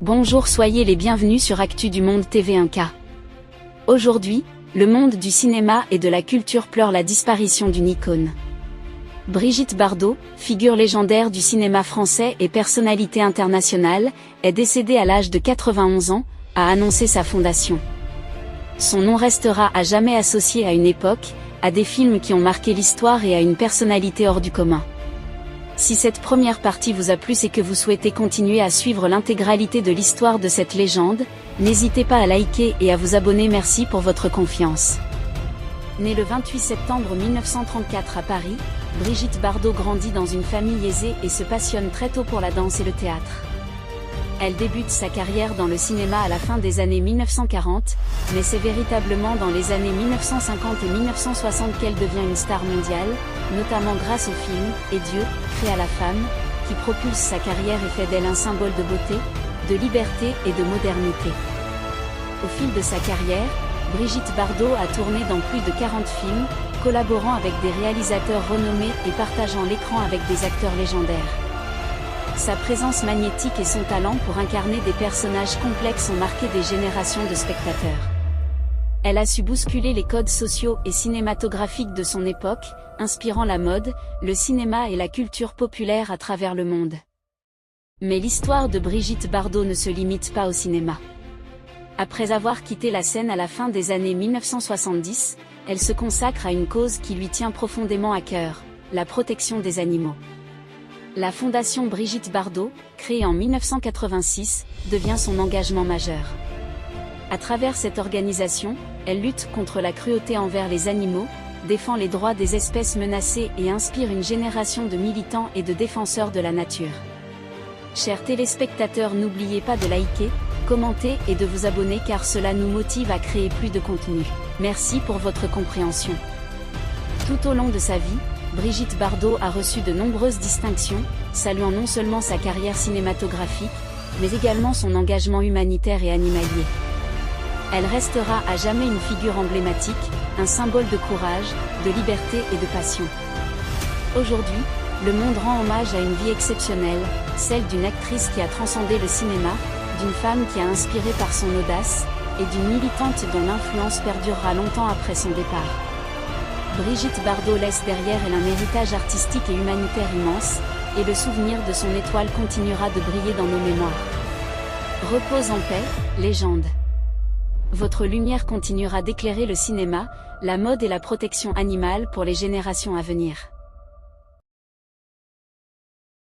Bonjour, soyez les bienvenus sur Actu du Monde TV 1K. Aujourd'hui, le monde du cinéma et de la culture pleure la disparition d'une icône. Brigitte Bardot, figure légendaire du cinéma français et personnalité internationale, est décédée à l'âge de 91 ans, a annoncé sa fondation. Son nom restera à jamais associé à une époque, à des films qui ont marqué l'histoire et à une personnalité hors du commun. Si cette première partie vous a plu et que vous souhaitez continuer à suivre l'intégralité de l'histoire de cette légende, n'hésitez pas à liker et à vous abonner. Merci pour votre confiance. Née le 28 septembre 1934 à Paris, Brigitte Bardot grandit dans une famille aisée et se passionne très tôt pour la danse et le théâtre. Elle débute sa carrière dans le cinéma à la fin des années 1940, mais c'est véritablement dans les années 1950 et 1960 qu'elle devient une star mondiale, notamment grâce au film « Et Dieu, créa la femme », qui propulse sa carrière et fait d'elle un symbole de beauté, de liberté et de modernité. Au fil de sa carrière, Brigitte Bardot a tourné dans plus de 40 films, collaborant avec des réalisateurs renommés et partageant l'écran avec des acteurs légendaires. Sa présence magnétique et son talent pour incarner des personnages complexes ont marqué des générations de spectateurs. Elle a su bousculer les codes sociaux et cinématographiques de son époque, inspirant la mode, le cinéma et la culture populaire à travers le monde. Mais l'histoire de Brigitte Bardot ne se limite pas au cinéma. Après avoir quitté la scène à la fin des années 1970, elle se consacre à une cause qui lui tient profondément à cœur, la protection des animaux. La fondation Brigitte Bardot, créée en 1986, devient son engagement majeur. À travers cette organisation, elle lutte contre la cruauté envers les animaux, défend les droits des espèces menacées et inspire une génération de militants et de défenseurs de la nature. Chers téléspectateurs, n'oubliez pas de liker, commenter et de vous abonner car cela nous motive à créer plus de contenu. Merci pour votre compréhension. Tout au long de sa vie, Brigitte Bardot a reçu de nombreuses distinctions, saluant non seulement sa carrière cinématographique, mais également son engagement humanitaire et animalier. Elle restera à jamais une figure emblématique, un symbole de courage, de liberté et de passion. Aujourd'hui, le monde rend hommage à une vie exceptionnelle, celle d'une actrice qui a transcendé le cinéma, d'une femme qui a inspiré par son audace, et d'une militante dont l'influence perdurera longtemps après son départ. Brigitte Bardot laisse derrière elle un héritage artistique et humanitaire immense, et le souvenir de son étoile continuera de briller dans nos mémoires. Repose en paix, légende. Votre lumière continuera d'éclairer le cinéma, la mode et la protection animale pour les générations à venir.